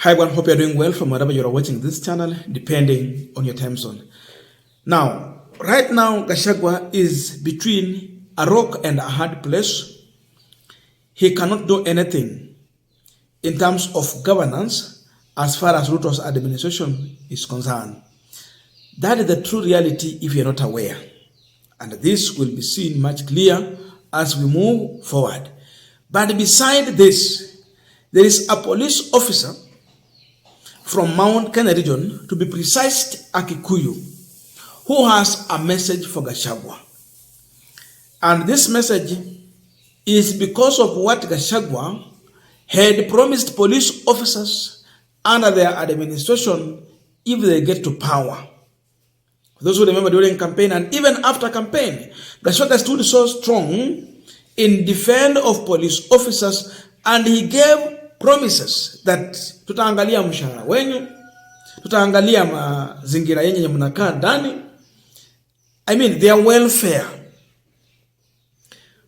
Hi everyone, hope you're doing well from wherever you're watching this channel, depending on your time zone. Now, right now, Gachagua is between a rock and a hard place. He cannot do anything in terms of governance as far as Ruto's administration is concerned. That is the true reality if you're not aware. And this will be seen much clearer as we move forward. But beside this, there is a police officer from Mount Kenya region, to be precise, a Kikuyu, who has a message for Gachagua. And this message is because of what Gachagua had promised police officers under their administration if they get to power. For those who remember during campaign and even after campaign, Gachagua stood so strong in defense of police officers, and he gave promises that tutaangalia mshahara wenyu, tutaangalia mazingira yenye mnakaa ndani, I mean their welfare.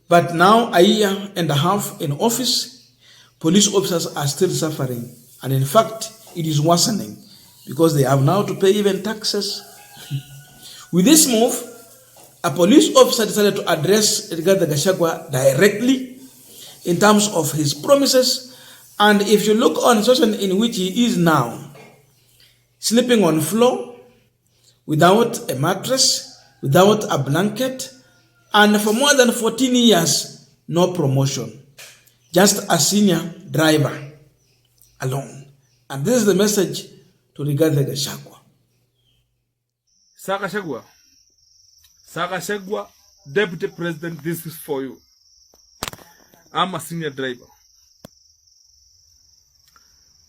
But now, a year and a half in office, police officers are still suffering, and in fact it is worsening because they have now to pay even taxes. With this move, a police officer decided to address Rigathi Gachagua directly in terms of his promises. And if you look on the situation in which he is now, sleeping on floor, without a mattress, without a blanket, and for more than 14 years, no promotion, just a senior driver alone. And this is the message to Rigathi Gachagua. Gachagua, Deputy President, this is for you. I'm a senior driver.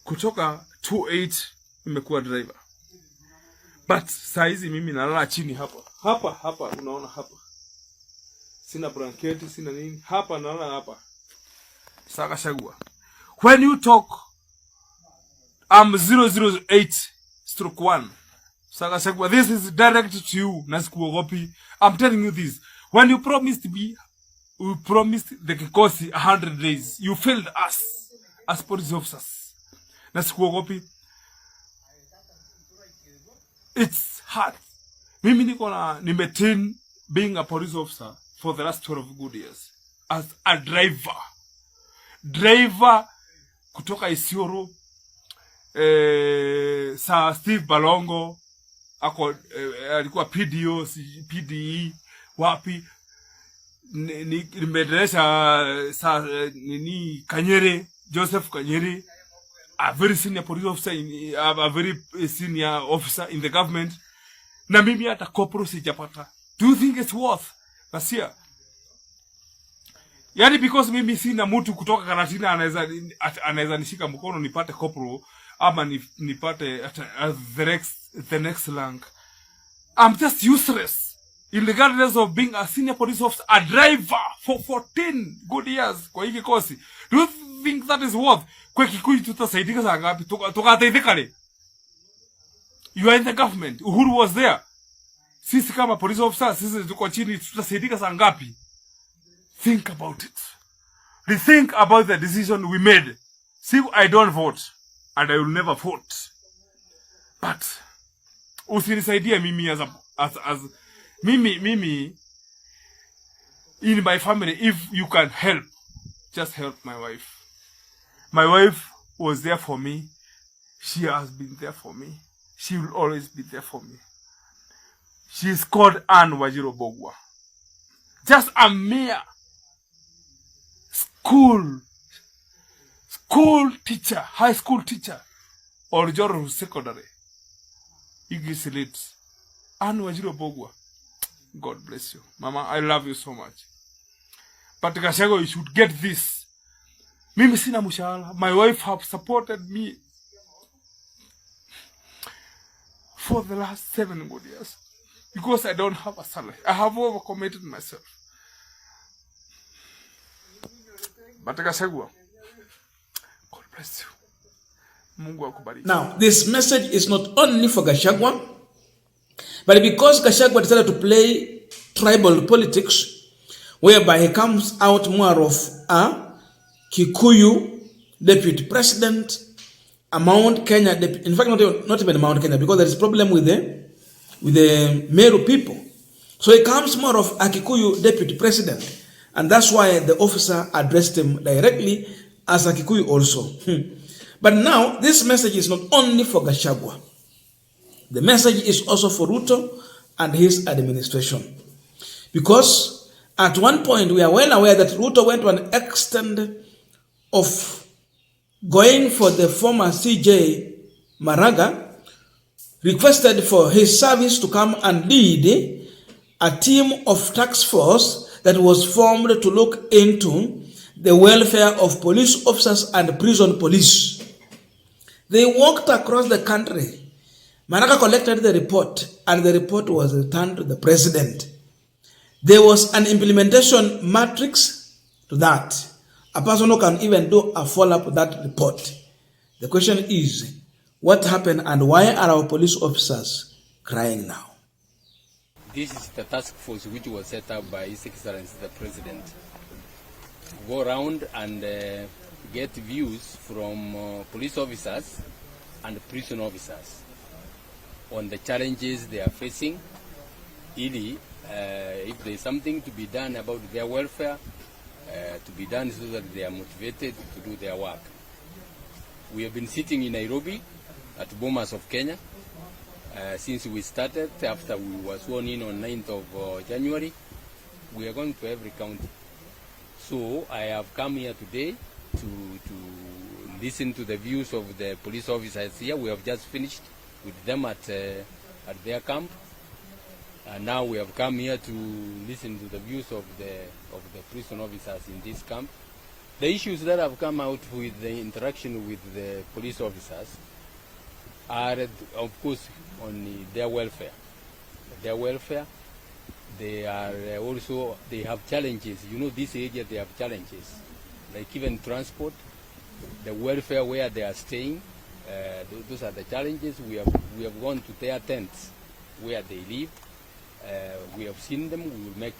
Kutoka 28 nimekuwa driver. But saizi mimi nalala chini hapa. Hapa unaona hapa. Sina blanketi, sina nini. Hapa nalala hapa. Gachagua. When you talk, I'm 008/1. Gachagua, this is direct to you. Nasikuogopi. I'm telling you this. When you promised me, we promised the Kikosi 100 days. You failed us as police officers. Nasikuogopi. It's hard. Mimi nimetrain being a police officer for the last 12 good years as a driver. Driver kutoka Isiolo, Steve Balongo alikuwa PDO, PDE, wapi nimeendelesha Kanyere, Joseph Kanyere, a very senior police officer, a very senior officer in the government. Na mimi hata corporal sijapata. Do you think it's worth? Nasia. Yani because mimi sina mtu kutoka Karatina anaweza nishika mkono nipate corporal ama nipate the next rank. I'm just useless, regardless of being a senior police officer, a driver for 14 good years kwa hiki kosi. Do you think that is worth? Kwa Kikuyu tutasaidika saa ngapi? Tukataidhikale. You are in the government. Uhuru was there. Sisi kama police officer, sisi tuko chini, tutasaidika saa ngapi? Think about it. Rethink about the decision we made. See, I don't vote. And I will never vote. But usinisaidia mimi as mimi in my family, if you can help, just help my wife. My wife was there for me. She has been there for me. She will always be there for me. She is called Ann Wajiro Bogwa. Just a mere school teacher, high school teacher, or Joro secondary. Incase late. Ann Wajiro Bogwa. God bless you. Mama, I love you so much. But Gachagua, you should get this. Mimi sina mshahara. My wife have supported me for the last 7 good years. Because I don't have a salary. I have overcommitted myself. But Gachagua, God bless you. Mungu akubariki. Now, this message is not only for Gachagua, but because Gachagua decided to play tribal politics, whereby he comes out more of a Kikuyu deputy president, a Mount Kenya, in fact, not even Mount Kenya, because there is problem with the Meru people. So it comes more of a Kikuyu deputy president. And that's why the officer addressed him directly as a Kikuyu also. But now, this message is not only for Gachagua. The message is also for Ruto and his administration. Because at one point, we are well aware that Ruto went to an extent of going for the former CJ Maraga, requested for his service to come and lead a team of task force that was formed to look into the welfare of police officers and prison police. They walked across the country. Maraga collected the report, and the report was returned to the president. There was an implementation matrix to that. A person who can even do a follow-up of that report. The question is, what happened and why are our police officers crying now? This is the task force which was set up by His Excellency the President. Go around and get views from police officers and prison officers on the challenges they are facing, if there is something to be done about their welfare, to be done so that they are motivated to do their work. We have been sitting in Nairobi at Bomas of Kenya since we started, after we were sworn in on 9th of January. We are going to every county. So I have come here today to listen to the views of the police officers here. We have just finished with them at their camp. And now we have come here to listen to the views of the prison officers in this camp. The issues that have come out with the interaction with the police officers are, of course, on their welfare. Their welfare, they are also, they have challenges. You know, this area, they have challenges, like even transport, the welfare where they are staying. Those are the challenges. We have gone to their tents where they live. We have seen them. We will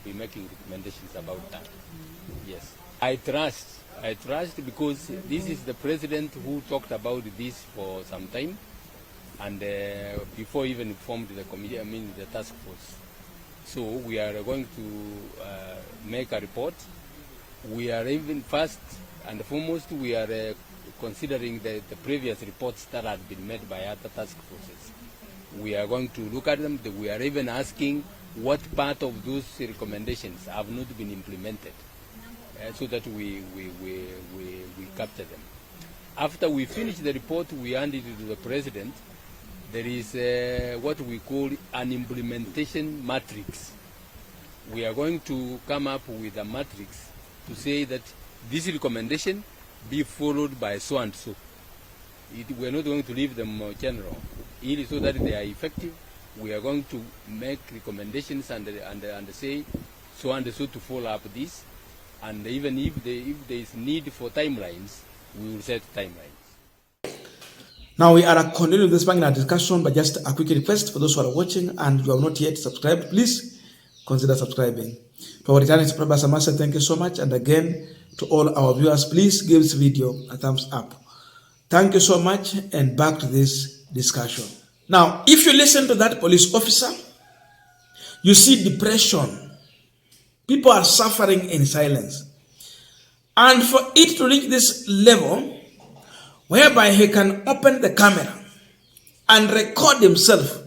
be making recommendations about that. Yes, I trust because this is the president who talked about this for some time, and before even formed the committee, the task force. So we are going to make a report. We are even first and foremost, we are considering the previous reports that had been made by other task forces. We are going to look at them. We are even asking what part of those recommendations have not been implemented, so that we capture them. After we finish the report, we hand it to the president. There is what we call an implementation matrix. We are going to come up with a matrix to say that this recommendation be followed by so and so. We are not going to leave them general. So that they are effective, we are going to make recommendations and say so and so to follow up this. And even if there is need for timelines, we will set timelines. Now we are continuing this panel discussion, but just a quick request for those who are watching and you have not yet subscribed, please consider subscribing. To our returning subscribers, I must say thank you so much. And again, to all our viewers, please give this video a thumbs up. Thank you so much, and back to this discussion. Now, if you listen to that police officer, you see depression. People are suffering in silence. And for it to reach this level, whereby he can open the camera and record himself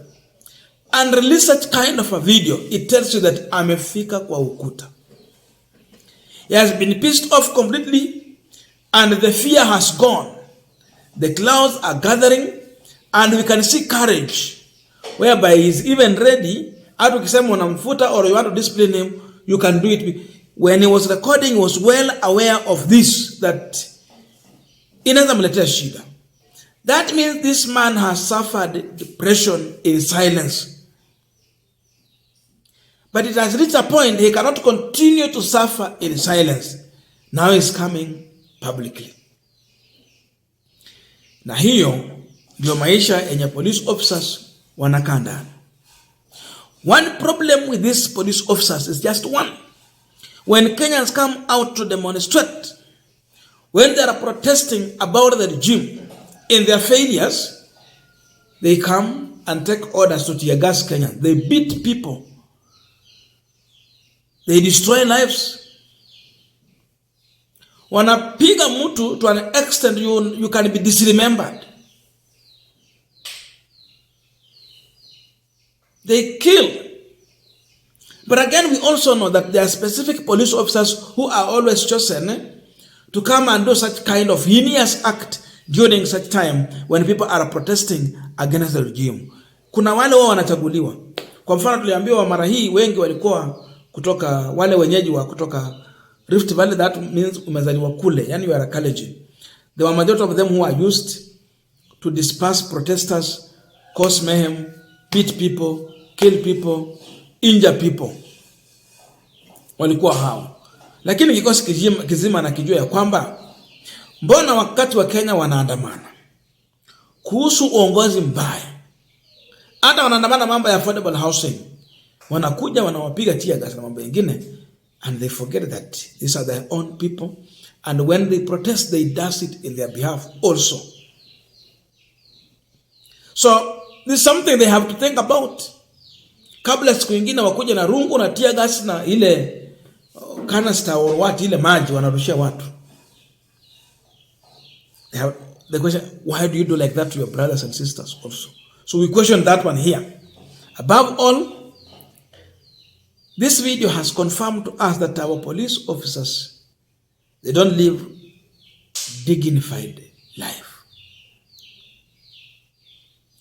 and release such kind of a video, it tells you that amefika kwa ukuta. He has been pissed off completely, and the fear has gone. The clouds are gathering, and we can see courage, whereby he is even ready. Hata ukisema unamfuta or you want to discipline him, you can do it. When he was recording, he was well aware of this, that inaweza mletea shida. That means this man has suffered depression in silence. But it has reached a point he cannot continue to suffer in silence. Now he's coming publicly. Na hiyo ndio maisha yenye police officers wanakaa ndani. One problem with these police officers is just one. When Kenyans come out to demonstrate, when they are protesting about the regime, in their failures, they come and take orders to tear gas Kenya. They beat people. They destroy lives. Wanapiga mtu to an extent you can be disremembered. They kill. But again, we also know that there are specific police officers who are always chosen to come and do such kind of heinous act during such time when people are protesting against the regime. Kuna wale wao wanachaguliwa. Kwa mfano tuliambiwa mara hii wengi walikuwa kutoka wale wenyeji wa kutoka Rift Valley, that means umezaliwa kule, yani you are a Kalenjin. There were majority of them who are used to disperse protesters, cause mayhem, beat people, kill people, injure people. Walikuwa hao. Lakini kikosi kizima na kijua ya kwamba mbona wakati wa Kenya wanaandamana kuhusu uongozi mbaya, hata wanaandamana mambo ya affordable housing, wanakuja wanawapiga tear gas na mambo mengine, and they forget that these are their own people, and when they protest they does it in their behalf also. So this is something they have to think about. Kabla siku nyingine wakuja na rungu na tear gas na ile canister or what, ile maji wanarushia watu. The question, why do you do like that to your brothers and sisters also? So we question that one here. Above all, this video has confirmed to us that our police officers, they don't live dignified life.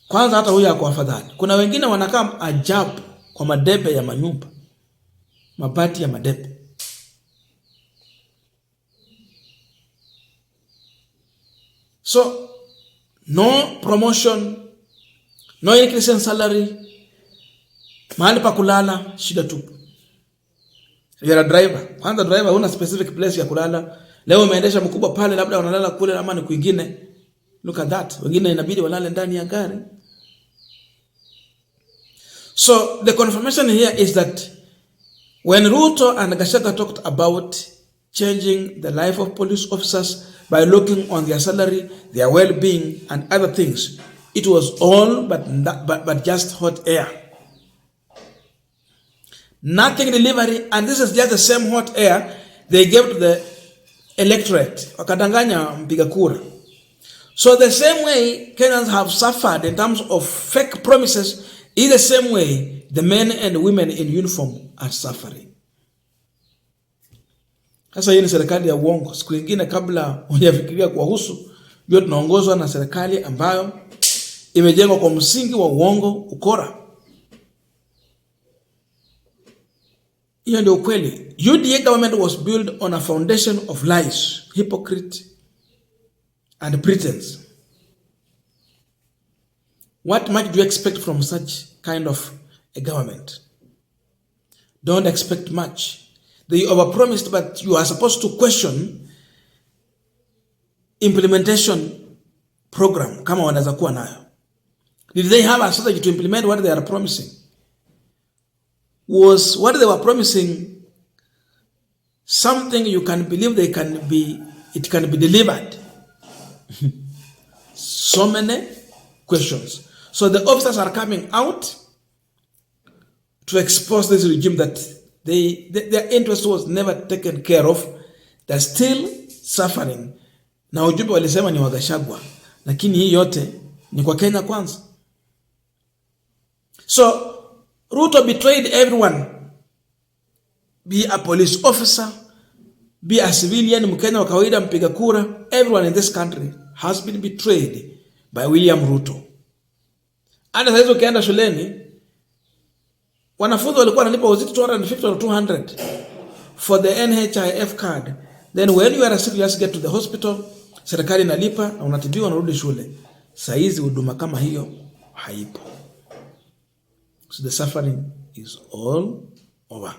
Kwanza hata huyu ako afadhali. Kuna wengine wanakaa ajabu kwa madebe ya manyumba, mabati ya madebe. So, no promotion, no increase in salary, mahali pa kulala, shida tupu. You are a driver. Kwanza driver una specific place ya kulala. Leo umeendesha mkubwa pale, labda wanalala kule ama ni kwingine. Look at that. Wengine inabidi walale ndani ya gari. So the confirmation here is that when Ruto and Gachagua talked about changing the life of police officers by looking on their salary, their well-being, and other things, it was all but just hot air. Nothing delivery, and this is just the same hot air they gave to the electorate. Wakadanganya mpiga kura. So the same way Kenyans have suffered in terms of fake promises, in the same way the men and women in uniform are suffering. Sasa hii ni serikali ya uongo. Siku nyingine kabla hujafikiria kuwahusu, jua tunaongozwa na serikali ambayo imejengwa kwa msingi wa uongo, ukora. Hiyo ndio ukweli. UDA government was built on a foundation of lies, hypocrisy, and pretense. What much do you expect from such kind of a government? Don't expect much. They overpromised, but you are supposed to question implementation program kama wanaweza kuwa nayo. Did they have a strategy to implement what they are promising? Was what they were promising something you can believe it can be delivered? So many questions. So the officers are coming out to expose this regime that their interest was never taken care of. They're still suffering. Na ujumbe walisema ni wa Gachagua, lakini hii yote ni kwa Kenya kwanza. So Ruto betrayed everyone. Be a police officer, be a civilian, Mkenya wa kawaida, mpiga kura, everyone in this country has been betrayed by William Ruto. Hata sasa ukienda shuleni, wanafunzi walikuwa wanalipa wazito 250 or 200 for the NHIF card. Then when you are sick, you just get to the hospital, serikali inalipa na unatibiwa na urudi shule. Saizi huduma kama hiyo haipo. So the suffering is all over.